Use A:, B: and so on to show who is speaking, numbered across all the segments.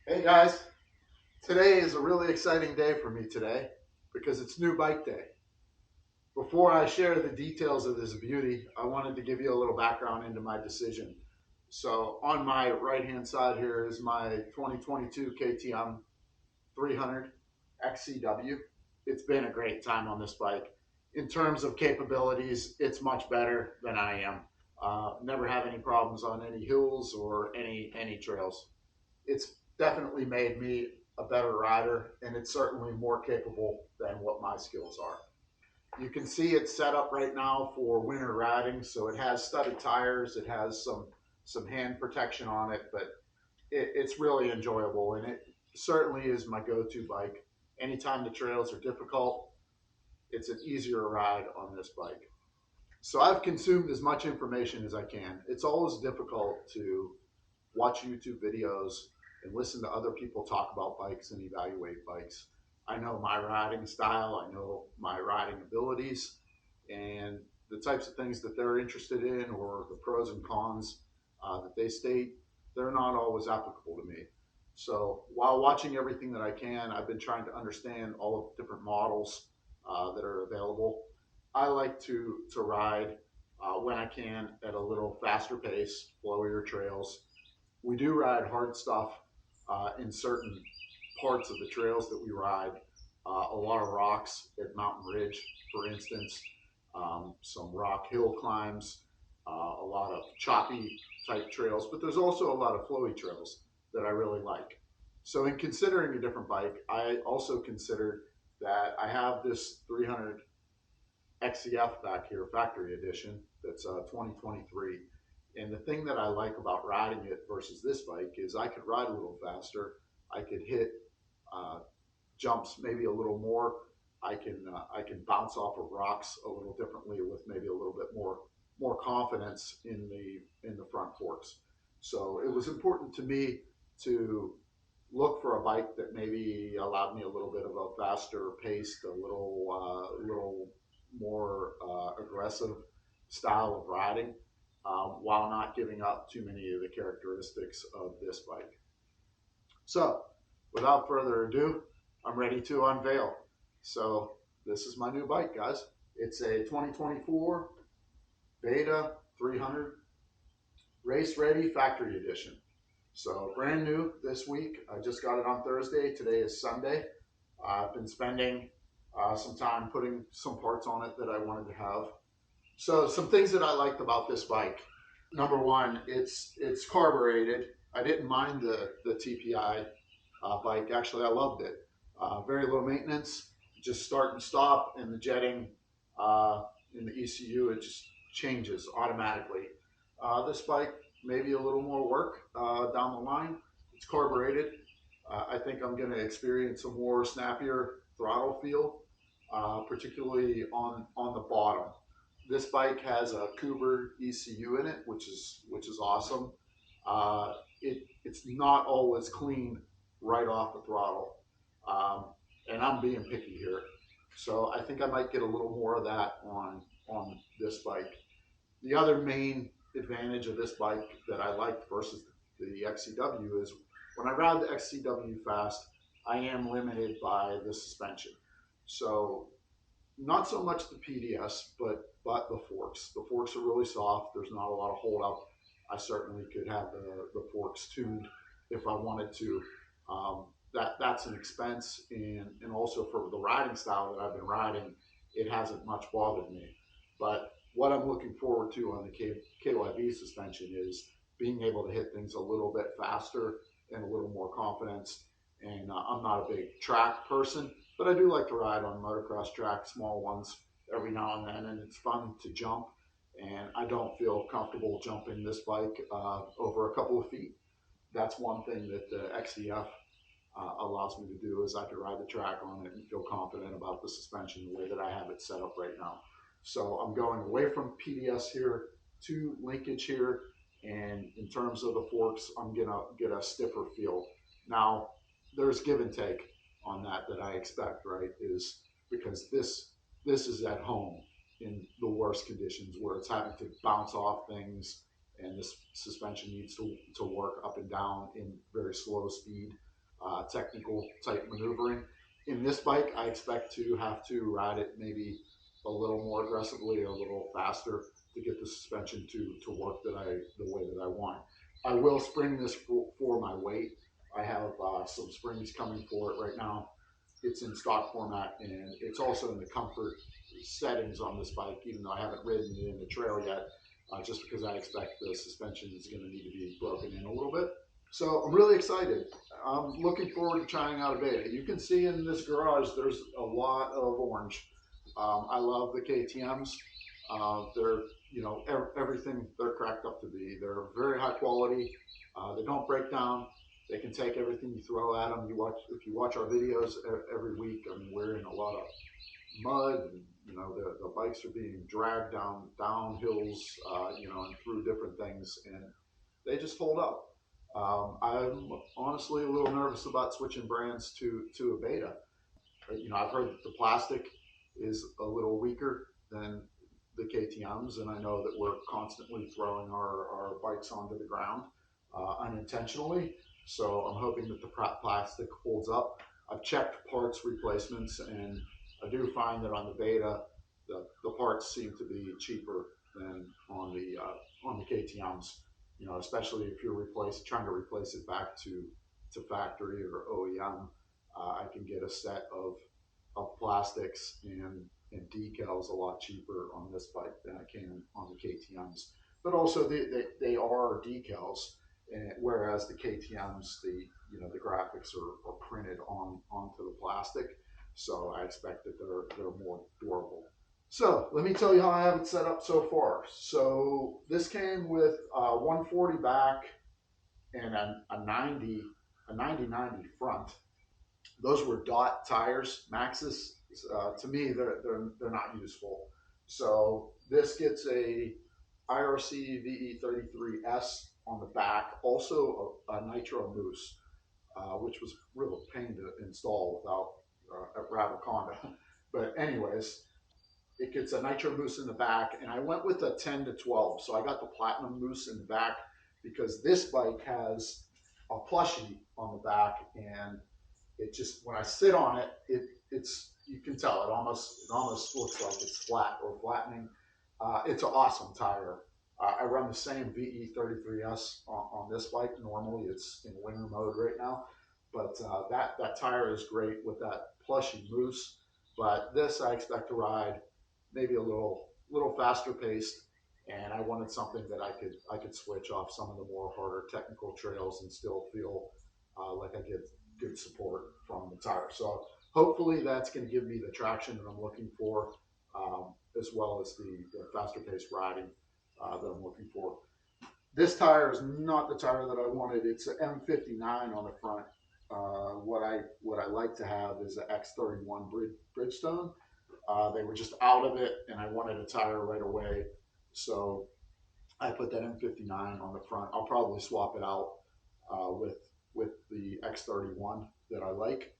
A: Hey guys, today is a really exciting day for me today because it's new bike day. Before I share the details of this beauty, I wanted to give you a little background into my decision. So, on my right hand side here is my 2022 KTM 300 XCW. It's been a great time on this bike. In terms of capabilities, it's much better than I am. Never have any problems on any hills or any trails. It's definitely made me a better rider, and it's certainly more capable than what my skills are. You can see it's set up right now for winter riding, so it has studded tires, it has some hand protection on it, but it's really enjoyable, and it certainly is my go-to bike. Anytime the trails are difficult, it's an easier ride on this bike. So I've consumed as much information as I can. It's always difficult to watch YouTube videos and listen to other people talk about bikes and evaluate bikes. I know my riding style, I know my riding abilities, and the types of things that they're interested in or the pros and cons that they state, they're not always applicable to me. So while watching everything that I can, I've been trying to understand all of the different models that are available. I like to ride when I can at a little faster pace, flowier trails. We do ride hard stuff in certain parts of the trails that we ride. A lot of rocks at Mountain Ridge, for instance, some rock hill climbs, a lot of choppy type trails, but there's also a lot of flowy trails that I really like. So, in considering a different bike, I also considered that I have this 300 XCF back here, factory edition, that's 2023. And the thing that I like about riding it versus this bike is I could ride a little faster. I could hit uh, jumps maybe a little more. I can bounce off of rocks a little differently with maybe a little bit more confidence in the front forks. So it was important to me to look for a bike that maybe allowed me a little bit of a faster paced, a little more aggressive style of riding, while not giving up too many of the characteristics of this bike. So, without further ado, I'm ready to unveil. So, this is my new bike, guys. It's a 2024 Beta 300 Race Ready Factory Edition. So, brand new this week. I just got it on Thursday. Today is Sunday. I've been spending some time putting some parts on it that I wanted to have. So, some things that I liked about this bike. Number one, it's carbureted. I didn't mind the TPI bike. Actually, I loved it. Very low maintenance, just start and stop, and the jetting uh, in the ECU, it just changes automatically. This bike, maybe a little more work down the line. It's carbureted. I think I'm going to experience a more snappier throttle feel, particularly on the bottom. This bike has a Cooper ECU in it, which is awesome. It's not always clean right off the throttle, um, and I'm being picky here. So I think I might get a little more of that on this bike. The other main advantage of this bike that I like versus the XCW is when I ride the XCW fast, I am limited by the suspension. So not so much the PDS, but the forks. The forks are really soft. There's not a lot of hold up. I certainly could have the forks tuned if I wanted to. That's an expense, and also for the riding style that I've been riding, it hasn't much bothered me. But what I'm looking forward to on the KYB suspension is being able to hit things a little bit faster and a little more confidence. And I'm not a big track person, but I do like to ride on motocross tracks, small ones, every now and then, and it's fun to jump. And I don't feel comfortable jumping this bike over a couple of feet. That's one thing that the XDF allows me to do is I could ride the track on it and feel confident about the suspension the way that I have it set up right now. So I'm going away from PDS here to linkage here, and in terms of the forks, I'm gonna get a stiffer feel. Now, there's give and take on that I expect, right? Is because this is at home in the worst conditions where it's having to bounce off things and this suspension needs to work up and down in very slow speed. technical type maneuvering. In this bike, I expect to have to ride it maybe a little more aggressively, a little faster to get the suspension to work the way that I want. I will spring this for my weight. I have some springs coming for it right now. It's in stock format, and it's also in the comfort settings on this bike, even though I haven't ridden it in the trail yet, just because I expect the suspension is going to need to be broken in a little bit. So I'm really excited. I'm looking forward to trying out a beta. You can see in this garage there's a lot of orange. I love the KTM's. They're everything they're cracked up to be. They're very high quality. They don't break down. They can take everything you throw at them. If you watch our videos every week. I mean, we're in a lot of mud, and the bikes are being dragged down hills, and through different things, and they just hold up. I'm honestly a little nervous about switching brands to a beta. I've heard that the plastic is a little weaker than the KTM's, and I know that we're constantly throwing our bikes onto the ground unintentionally. So I'm hoping that the plastic holds up. I've checked parts replacements, and I do find that on the beta, the parts seem to be cheaper than on the KTM's. Especially if you're trying to replace it back to factory or OEM. I can get a set of plastics and decals a lot cheaper on this bike than I can on the KTM's. But also they are decals, and whereas the KTM's, the graphics are printed onto the plastic, so I expect that they're more durable. So let me tell you how I have it set up so far. So this came with 140 back and a 90 front. Those were dot tires, Maxxis. To me, they're not useful. So this gets a IRC VE33S on the back, also a Nitro Moose, which was real pain to install without a Ravoconda. But anyways, it gets a Nitro Moose in the back, and I went with a 10 to 12. So I got the Platinum Moose in the back because this bike has a plushie on the back, and it just, when I sit on it, it's you can tell it almost looks like it's flat or flattening. It's an awesome tire. I run the same VE33S on this bike. Normally it's in winter mode right now, but that tire is great with that plushy Moose. But this I expect to ride maybe a little faster paced, and I wanted something that I could switch off some of the more harder technical trails and still feel like I get good support from the tire. So hopefully that's going to give me the traction that I'm looking for, as well as the faster paced riding that I'm looking for. This tire is not the tire that I wanted. It's an M59 on the front. What I like to have is an X31 Bridgestone. They were just out of it, and I wanted a tire right away. So I put that M59 on the front. I'll probably swap it out with the X31 that I like.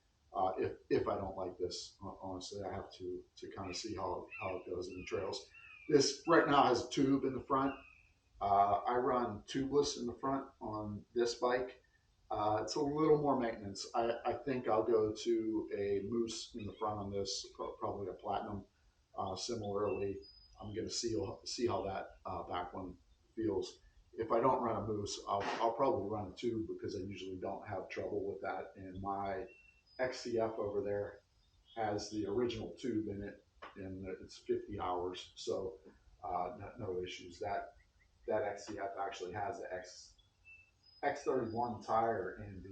A: If I don't like this, honestly, I have to kind of see how it goes in the trails. This right now has a tube in the front. I run tubeless in the front on this bike. It's a little more maintenance. I think I'll go to a Moose in the front on this, probably a Platinum. Similarly, I'm going to see how that back one feels. If I don't run a Moose, I'll probably run a tube because I usually don't have trouble with that. And my XCF over there has the original tube in it, and it's 50 hours, so no issues. That XCF actually has the X31 tire in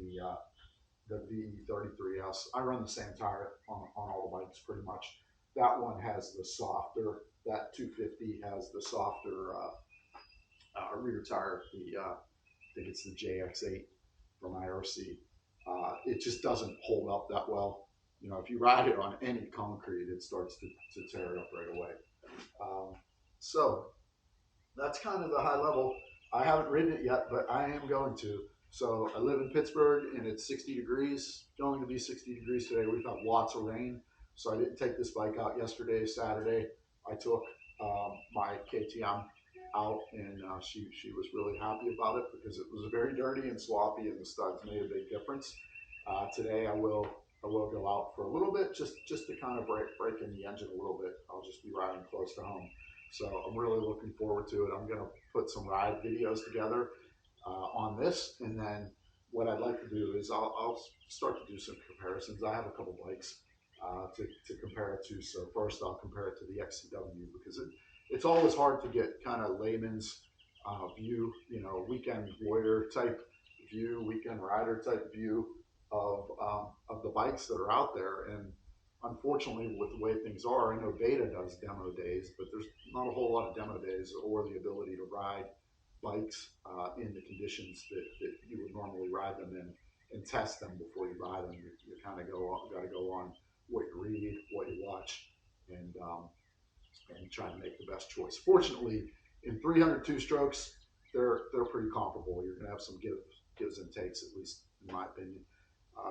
A: the VE33S. I run the same tire on all the bikes pretty much. That one has the softer. That 250 has the softer rear tire. I think it's the JX8 from IRC. It just doesn't hold up that well. If you ride it on any concrete, it starts to tear it up right away. So that's kind of the high level. I haven't ridden it yet, but I am going to. So I live in Pittsburgh, and it's 60 degrees, going to be 60 degrees today. We've had lots of rain, so I didn't take this bike out yesterday, Saturday. I took my KTM out, and she was really happy about it because it was very dirty and sloppy, and the studs made a big difference. Today I will go out for a little bit, just to kind of break in the engine a little bit. I'll just be riding close to home, so I'm really looking forward to it. I'm gonna put some ride videos together on this, and then what I'd like to do is I'll start to do some comparisons. I have a couple bikes to compare it to. So first I'll compare it to the XCW, because it's always hard to get kind of layman's view, weekend warrior type view, weekend rider type view of the bikes that are out there. And unfortunately, with the way things are, I know Beta does demo days, but there's not a whole lot of demo days or the ability to ride bikes in the conditions that you would normally ride them in, and test them before you buy them. You kind of got to go on what you read, what you watch, and try to make the best choice. Fortunately, in 302 strokes, they're pretty comparable. You're going to have some gives and takes, at least in my opinion,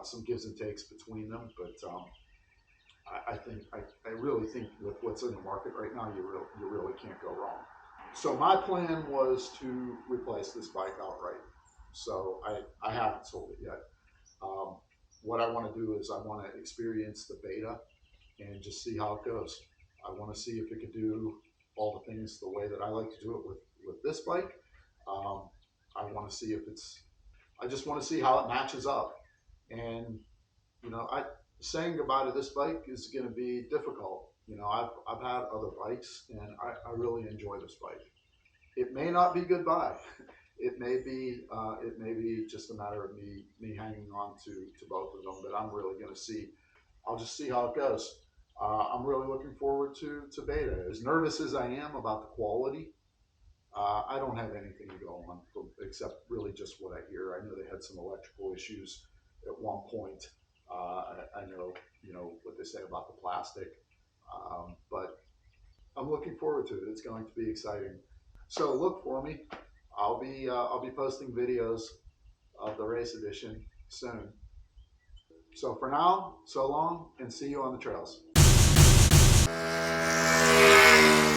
A: some gives and takes between them. But I really think with what's in the market right now, you really can't go wrong. So my plan was to replace this bike outright. So I haven't sold it yet. What I want to do is I want to experience the Beta and just see how it goes. I want to see if it could do all the things the way that I like to do it with this bike. I want to see if I just want to see how it matches up. And, saying goodbye to this bike is going to be difficult. I've had other bikes, and I really enjoy this bike. It may not be goodbye. It may be just a matter of me hanging on to both of them, but I'm really going to see. I'll just see how it goes. I'm really looking forward to Beta. As nervous as I am about the quality, I don't have anything to go on except really just what I hear. I know they had some electrical issues at one point. I know, what they say about the plastic, but I'm looking forward to it. It's going to be exciting. So look for me. I'll be posting videos of the race edition soon. So for now, so long, and see you on the trails.